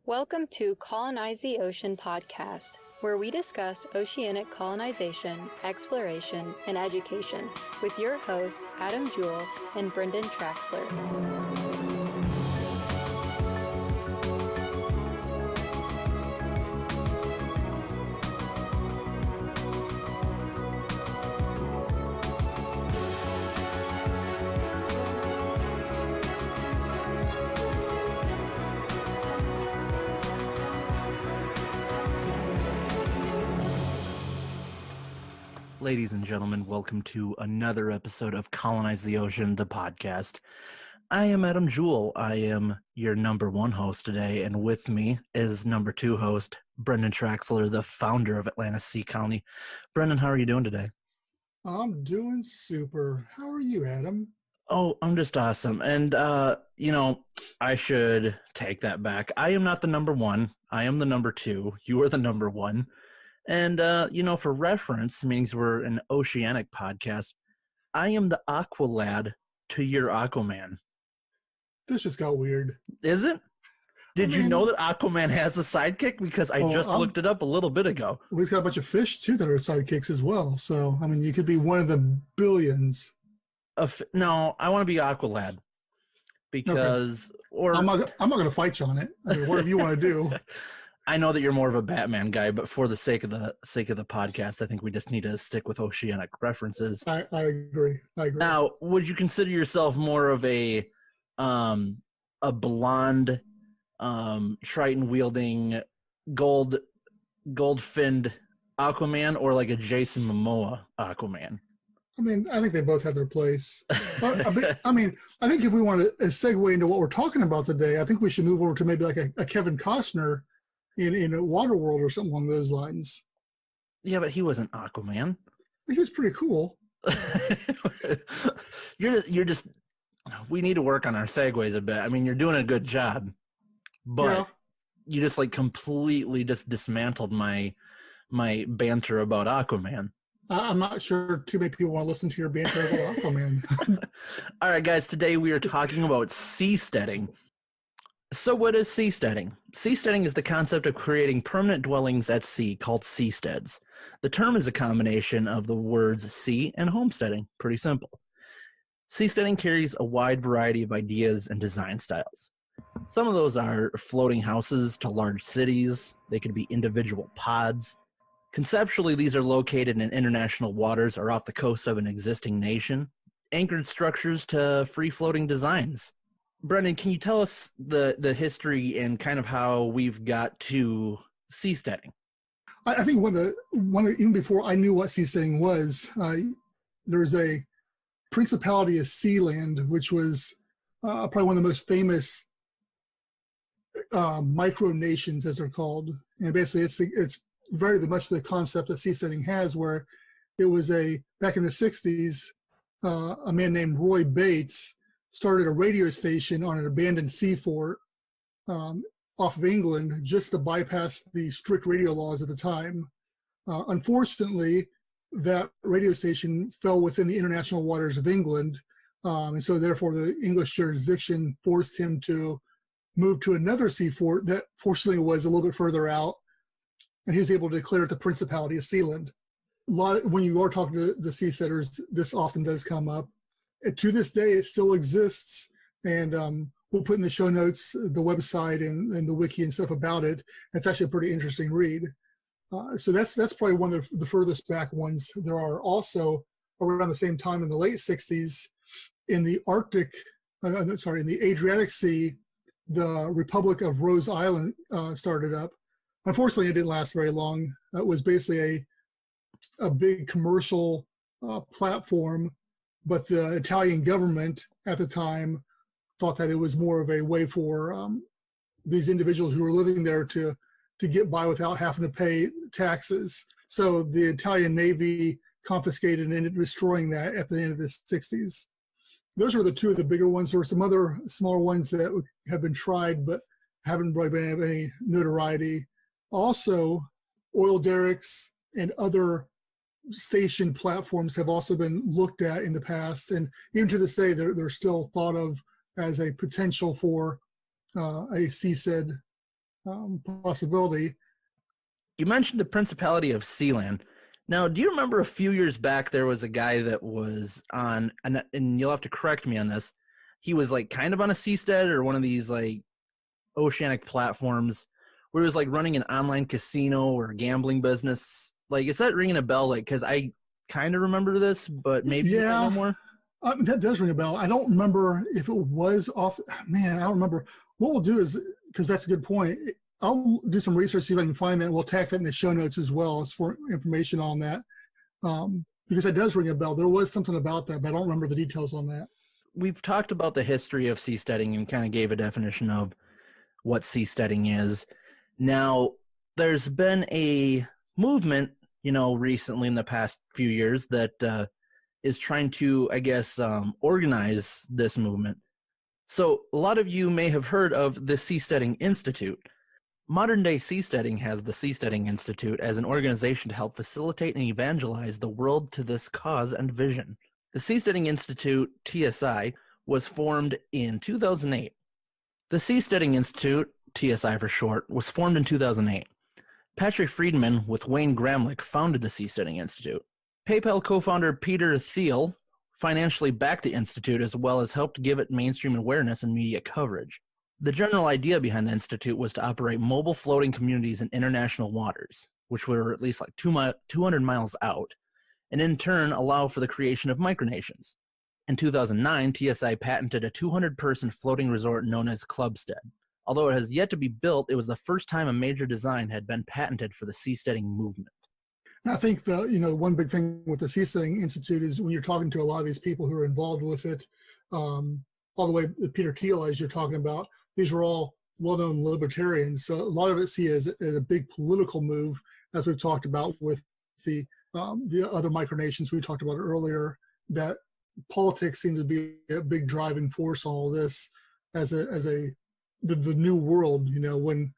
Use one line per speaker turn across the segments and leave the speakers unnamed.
Welcome to Colonize the Ocean podcast, where we discuss oceanic colonization, exploration, and education with your hosts Adam Jewell and Brendan Traxler.
Ladies and gentlemen, welcome to another episode of Colonize the Ocean, the podcast. I am Adam Jewell. I am your number one host today, and with me is number two host, Brendan Traxler, the founder of Atlantis Sea Colony. Brendan, how are you doing today?
I'm doing super. How are you, Adam?
Oh, I'm just awesome. And, I should take that back. I am not the number one. I am the number two. You are the number one. And, for reference, means we're an oceanic podcast, I am the Aqua Lad to your Aquaman.
This just got weird.
Is it? Did you know that Aquaman has a sidekick? Because I just looked it up a little bit ago.
We've got a bunch of fish, too, that are sidekicks as well. So, you could be one of the billions.
No, I want to be Aqua Lad. Because... Okay. Or
I'm not going to fight you on it. Whatever you want to do.
I know that you're more of a Batman guy, but for the sake of the podcast, I think we just need to stick with oceanic references.
I agree.
Now, would you consider yourself more of a blonde, Triton-wielding, gold-finned Aquaman, or like a Jason Momoa Aquaman?
I think they both have their place. But, I think if we want to segue into what we're talking about today, I think we should move over to maybe like a Kevin Costner in a Waterworld or something along those lines.
Yeah, but he wasn't Aquaman.
He was pretty cool.
You're just. We need to work on our segues a bit. You're doing a good job, but you just completely just dismantled my banter about Aquaman.
I'm not sure too many people want to listen to your banter about Aquaman.
All right, guys. Today we are talking about seasteading. So what is seasteading? Seasteading is the concept of creating permanent dwellings at sea called seasteads. The term is a combination of the words sea and homesteading. Pretty simple. Seasteading carries a wide variety of ideas and design styles. Some of those are floating houses to large cities. They could be individual pods. Conceptually, these are located in international waters or off the coast of an existing nation. Anchored structures to free-floating designs. Brendan, can you tell us the history and kind of how we've got to seasteading?
I think even before I knew what seasteading was, there's a Principality of Sealand, which was probably one of the most famous micronations, as they're called. And basically, it's very much the concept that seasteading has, where it was back in the 60s, a man named Roy Bates started a radio station on an abandoned sea fort off of England just to bypass the strict radio laws at the time. Unfortunately, that radio station fell within the international waters of England, and so therefore the English jurisdiction forced him to move to another sea fort that fortunately was a little bit further out, and he was able to declare it the Principality of Sealand. When you are talking to the seasteaders, this often does come up. To this day, it still exists, and we'll put in the show notes the website and the wiki and stuff about it. It's actually a pretty interesting read. So that's probably one of the furthest back ones. There are also, around the same time in the late 60s, in the in the Adriatic Sea, the Republic of Rose Island started up. Unfortunately, it didn't last very long. It was basically a big commercial platform, but the Italian government at the time thought that it was more of a way for these individuals who were living there to get by without having to pay taxes. So the Italian Navy confiscated and ended up destroying that at the end of the 60s. Those were the two of the bigger ones. There were some other smaller ones that have been tried but haven't really been of any notoriety. Also, oil derricks and other station platforms have also been looked at in the past, and even to this day, they're still thought of as a potential for a seastead possibility.
You mentioned the Principality of Sealand. Now, do you remember a few years back there was a guy that was on, and you'll have to correct me on this, he was like kind of on a seastead or one of these like oceanic platforms where he was like running an online casino or gambling business. Like, is that ringing a bell? Like, because I kind of remember this, but maybe you might know more.
That does ring a bell. I don't remember if it was off. Man, I don't remember. What we'll do is, because that's a good point, I'll do some research, see if I can find that. We'll tack that in the show notes as well as for information on that, because that does ring a bell. There was something about that, but I don't remember the details on that.
We've talked about the history of seasteading and kind of gave a definition of what seasteading is. Now, there's been a movement, recently in the past few years that is trying to, I guess, organize this movement. So a lot of you may have heard of the Seasteading Institute. Modern day seasteading has the Seasteading Institute as an organization to help facilitate and evangelize the world to this cause and vision. The Seasteading Institute, TSI, was formed in 2008. The Seasteading Institute, TSI for short, was formed in 2008. Patrick Friedman with Wayne Gramlich founded the Seasteading Institute. PayPal co-founder Peter Thiel financially backed the Institute as well as helped give it mainstream awareness and media coverage. The general idea behind the Institute was to operate mobile floating communities in international waters, which were at least like 200 miles out, and in turn allow for the creation of micronations. In 2009, TSI patented a 200-person floating resort known as Clubstead. Although it has yet to be built, it was the first time a major design had been patented for the seasteading movement.
And I think one big thing with the Seasteading Institute is when you're talking to a lot of these people who are involved with it, all the way to Peter Thiel, as you're talking about, these were all well-known libertarians. So a lot of it see as a big political move, as we've talked about with the other micronations we talked about earlier, that politics seems to be a big driving force on all this as the new world. When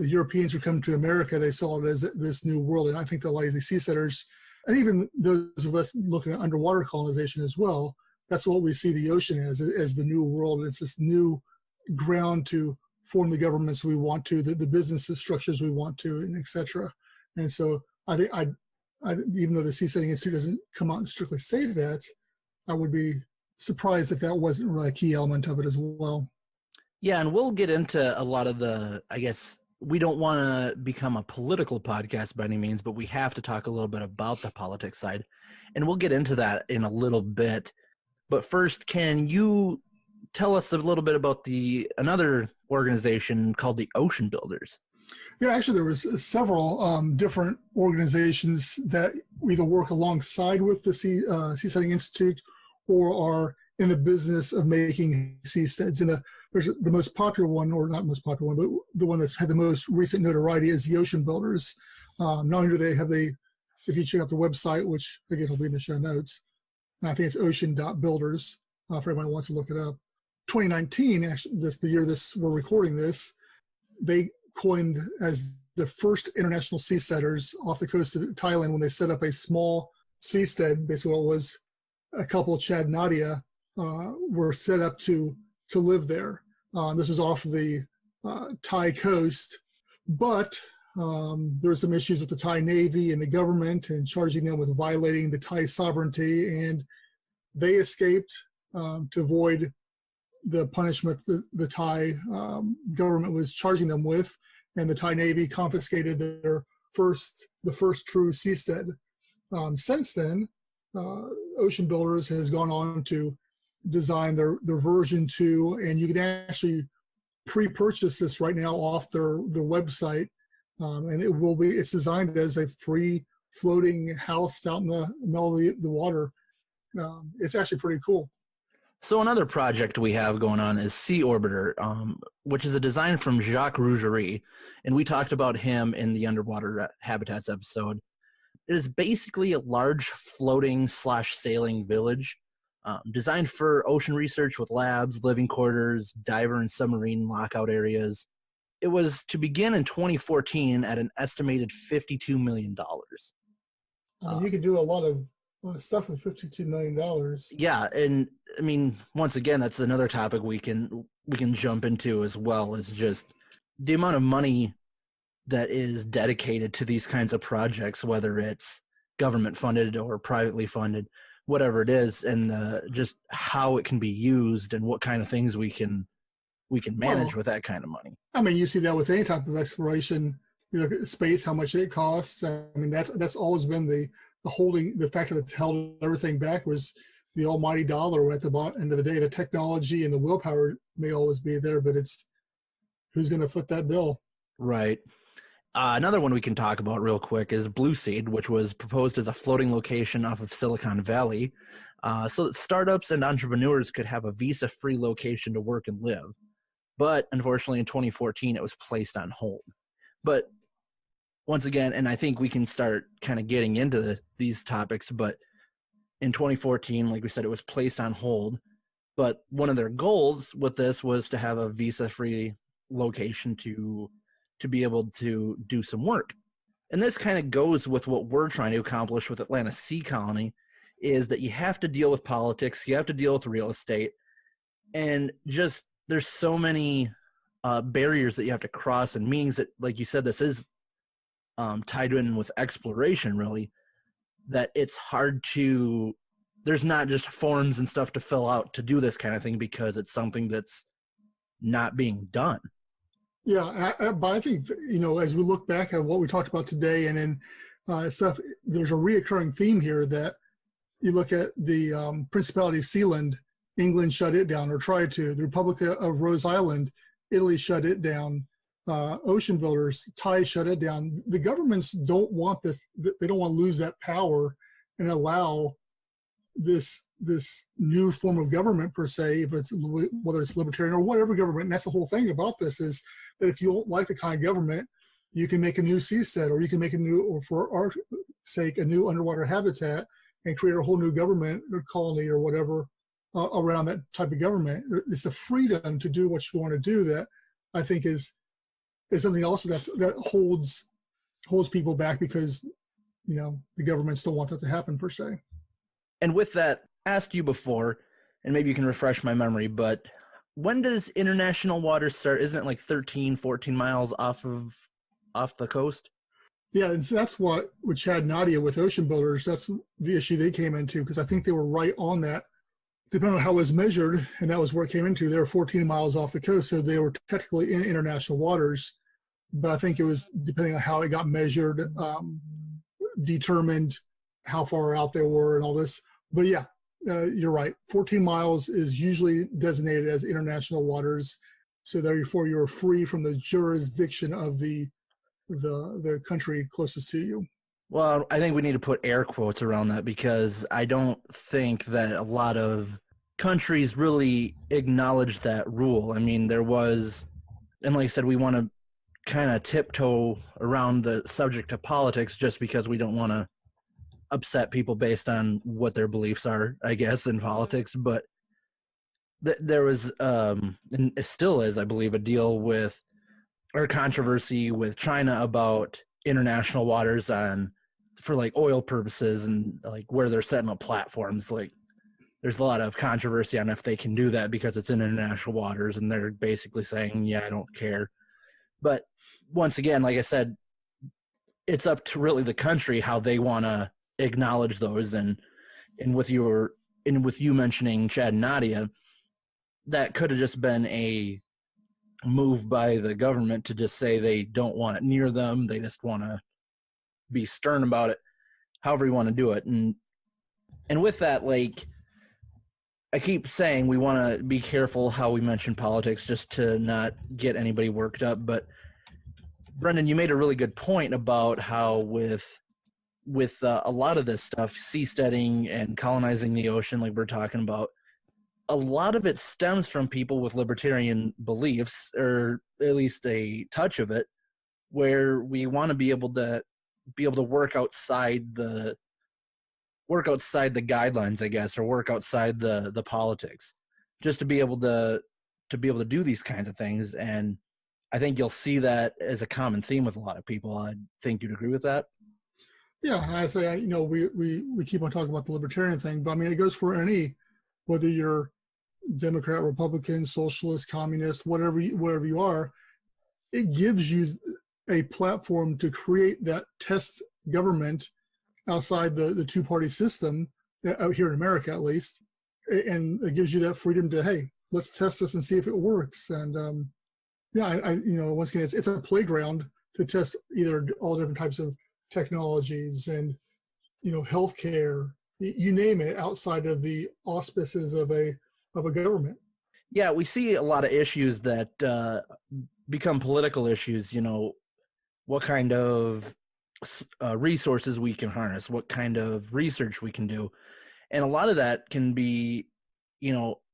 Europeans would come to America, they saw it as this new world. And I think that a lot of the seasteaders, and even those of us looking at underwater colonization as well, that's what we see the ocean as the new world. It's this new ground to form the governments we want to, the business structures we want to, and et cetera. And so I think even though the Seasteading Institute doesn't come out and strictly say that, I would be surprised if that wasn't really a key element of it as well.
Yeah, and we'll get into a lot of the, I guess, we don't want to become a political podcast by any means, but we have to talk a little bit about the politics side. And we'll get into that in a little bit. But first, can you tell us a little bit about another organization called the Ocean Builders?
Yeah, actually, there was several different organizations that either work alongside with the Seasteading Institute or are in the business of making seasteads. And there's the most popular one, or not most popular one, but the one that's had the most recent notoriety is the Ocean Builders. Not only do they have if you check out the website, which again will be in the show notes, I think it's ocean.builders for everyone who wants to look it up. 2019, actually, the year we're recording this, they coined as the first international seasteaders off the coast of Thailand when they set up a small seastead. Basically, what was a couple, Chad and Nadia, were set up to live there. This is off the Thai coast, but there were some issues with the Thai Navy and the government and charging them with violating the Thai sovereignty, and they escaped to avoid the punishment the Thai government was charging them with, and the Thai Navy confiscated the first true seastead. Since then, Ocean Builders has gone on to design their version 2, and you can actually pre-purchase this right now off their website, and it's designed as a free floating house out in the middle of the water. It's actually pretty cool.
So another project we have going on is Sea Orbiter, which is a design from Jacques Rougerie, and we talked about him in the Underwater Habitats episode. It is basically a large floating/sailing village designed for ocean research with labs, living quarters, diver and submarine lockout areas. It was to begin in 2014 at an estimated $52 million.
You could do a lot of stuff with $52 million.
Yeah, and I mean, once again, that's another topic we can jump into as well. Is just the amount of money that is dedicated to these kinds of projects, whether it's government funded or privately funded, whatever it is, and just how it can be used and what kind of things we can manage with that kind of money.
I mean, you see that with any type of exploration. You look at space, how much it costs. I mean, that's always been the factor that's held everything back was the almighty dollar. At the end of the day, the technology and the willpower may always be there, but it's who's going to foot that bill.
Right. Another one we can talk about real quick is Blue Seed, which was proposed as a floating location off of Silicon Valley, so that startups and entrepreneurs could have a visa-free location to work and live. But unfortunately, in 2014, it was placed on hold. But once again, and I think we can start kind of getting into these topics, but in 2014, like we said, it was placed on hold. But one of their goals with this was to have a visa-free location to be able to do some work. And this kind of goes with what we're trying to accomplish with Atlanta Sea Colony, is that you have to deal with politics, you have to deal with real estate, and just there's so many barriers that you have to cross, and meanings that, like you said, this is tied in with exploration, really, that it's hard to, there's not just forms and stuff to fill out to do this kind of thing because it's something that's not being done.
Yeah, but I think, as we look back at what we talked about today and then stuff, there's a reoccurring theme here that you look at the Principality of Sealand, England shut it down or tried to. The Republic of Rhode Island, Italy shut it down. Ocean builders, Thai shut it down. The governments don't want this. They don't want to lose that power and allow this new form of government, per se, whether it's libertarian or whatever government. And that's the whole thing about this, is that if you don't like the kind of government, you can make a new seastead, or you can make a new, or for our sake, a new underwater habitat and create a whole new government or colony or whatever around that type of government. It's the freedom to do what you want to do that I think is something else that holds people back, because the governments don't want that to happen, per se.
And with that, asked you before, and maybe you can refresh my memory, but when does international waters start? Isn't it like 13, 14 miles off the coast?
Yeah, and so that's what with Chad Nadia with Ocean Builders, that's the issue they came into, because I think they were right on that. Depending on how it was measured, and that was where it came into, they were 14 miles off the coast, so they were technically in international waters. But I think it was, depending on how it got measured, determined how far out they were and all this. But yeah, you're right. 14 miles is usually designated as international waters. So therefore, you're free from the jurisdiction of the country closest to you.
Well, I think we need to put air quotes around that, because I don't think that a lot of countries really acknowledge that rule. I mean, there was, and like I said, we want to kind of tiptoe around the subject of politics just because we don't want to upset people based on what their beliefs are, I guess, in politics. But there was, and it still is, I believe, a deal with, or controversy with China about international waters for like oil purposes, and like where they're setting up platforms. Like there's a lot of controversy on if they can do that because it's in international waters, and they're basically saying, yeah, I don't care. But once again, like I said, it's up to really the country how they want to acknowledge those. And with you mentioning Chad and Nadia, that could have just been a move by the government to just say they don't want it near them. They just want to be stern about it, however you want to do it. And with that, like I keep saying, we want to be careful how we mention politics just to not get anybody worked up. But Brendan, you made a really good point about how with a lot of this stuff, seasteading and colonizing the ocean, like we're talking about, a lot of it stems from people with libertarian beliefs, or at least a touch of it, where we want to be able to work outside the guidelines, I guess, or work outside the politics, just to be able to do these kinds of things. And I think you'll see that as a common theme with a lot of people. I think you'd agree with that.
Yeah, I say, we keep on talking about the libertarian thing, but I mean, it goes for any, whether you're Democrat, Republican, socialist, communist, whatever you are. it gives you a platform to create that test government outside the two-party system, out here in America at least, and it gives you that freedom to, hey, let's test this and see if it works. And once again, it's a playground to test either all different types of technologies and healthcare, you name it, outside of the auspices of a government.
Yeah, we see a lot of issues that become political issues. What kind of resources we can harness, what kind of research we can do, and a lot of that can be,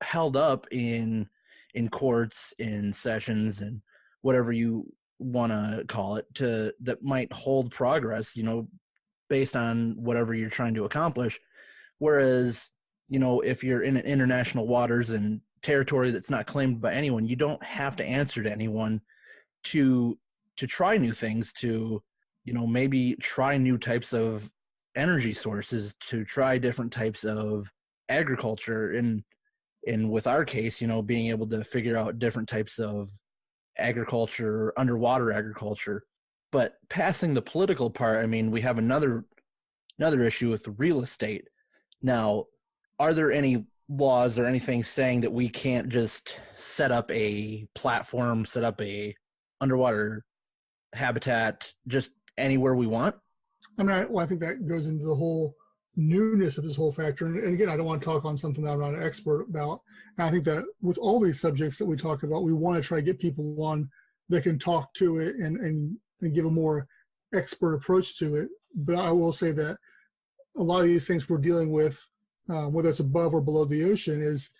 held up in courts, in sessions, and whatever you want to call it, that might hold progress, based on whatever you're trying to accomplish. Whereas, if you're in international waters and territory that's not claimed by anyone, you don't have to answer to anyone to try new things, to maybe try new types of energy sources, to try different types of agriculture, and with our case, being able to figure out different types of agriculture, underwater agriculture. But passing the political part, I mean, we have another issue with real estate. Now, are there any laws or anything saying that we can't just set up a platform, set up a underwater habitat just anywhere we want?
I mean, I think that goes into the whole newness of this whole factor. And again, I don't want to talk on something that I'm not an expert about. And I think that with all these subjects that we talk about, we want to try to get people on that can talk to it and give a more expert approach to it. But I will say that a lot of these things we're dealing with, whether it's above or below the ocean, is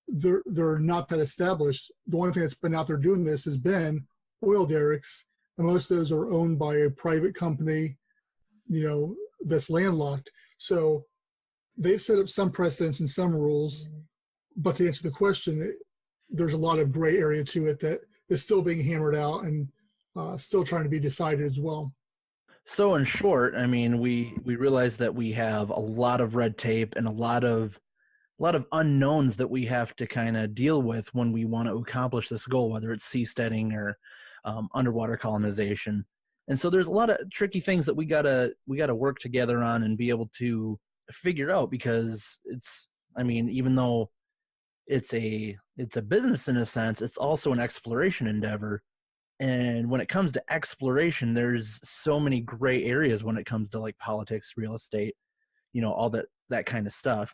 they're not that established. The only thing that's been out there doing this has been oil derricks, and most of those are owned by a private company, that's landlocked. So they've set up some precedents and some rules, but to answer the question, there's a lot of gray area to it that is still being hammered out and still trying to be decided as well.
So in short, I mean, we realize that we have a lot of red tape and a lot of unknowns that we have to kind of deal with when we want to accomplish this goal, whether it's seasteading or underwater colonization. And so there's a lot of tricky things that we gotta work together on and be able to figure out, because even though it's a business in a sense, it's also an exploration endeavor. And when it comes to exploration, there's so many gray areas when it comes to like politics, real estate, all that kind of stuff.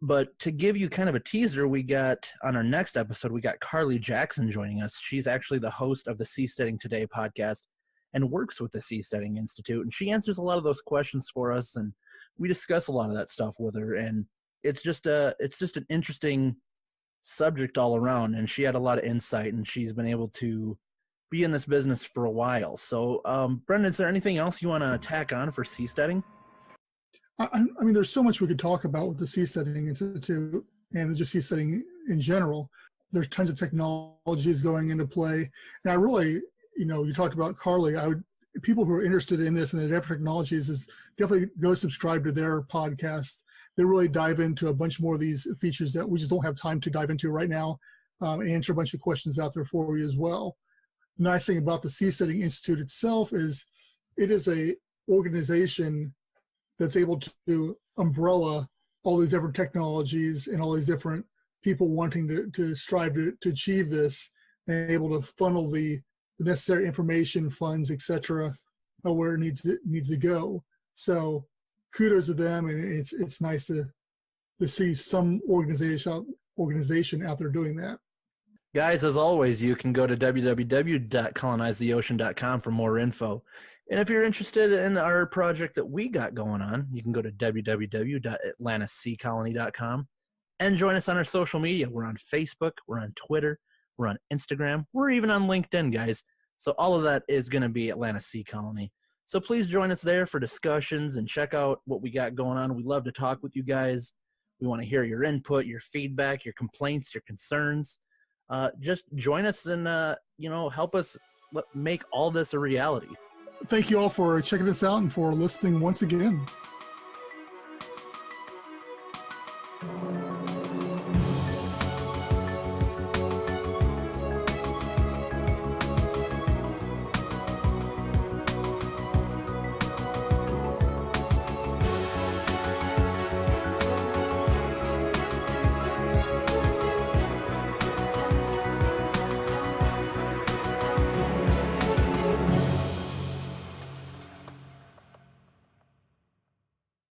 But to give you kind of a teaser, we got on our next episode, we got Carly Jackson joining us. She's actually the host of the Seasteading Today podcast and works with the Seasteading Institute. And she answers a lot of those questions for us, and we discuss a lot of that stuff with her. And it's just an interesting subject all around. And she had a lot of insight, and she's been able to be in this business for a while. So, Brendan, is there anything else you want to tack on for seasteading?
I mean, there's so much we could talk about with the Seasteading Institute and just seasteading in general. There's tons of technologies going into play. And I really, you talked about Carly. People who are interested in this and the different technologies is definitely go subscribe to their podcast. They really dive into a bunch more of these features that we just don't have time to dive into right now, and answer a bunch of questions out there for you as well. The nice thing about the Seasteading Institute itself is it is a organization that's able to umbrella all these different technologies and all these different people wanting to strive to achieve this, and able to funnel the necessary information, funds, etc., where it needs to go. So kudos to them, and it's nice to see some organization out there doing that.
Guys, as always, you can go to www.colonizetheocean.com for more info. And if you're interested in our project that we got going on, you can go to www.atlantisseacolony.com and join us on our social media. We're on Facebook, we're on Twitter, we're on Instagram, we're even on LinkedIn, guys. So all of that is going to be Atlantis Sea Colony. So please join us there for discussions and check out what we got going on. We love to talk with you guys. We want to hear your input, your feedback, your complaints, your concerns. Just join us and, help us make all this a reality.
Thank you all for checking us out and for listening once again.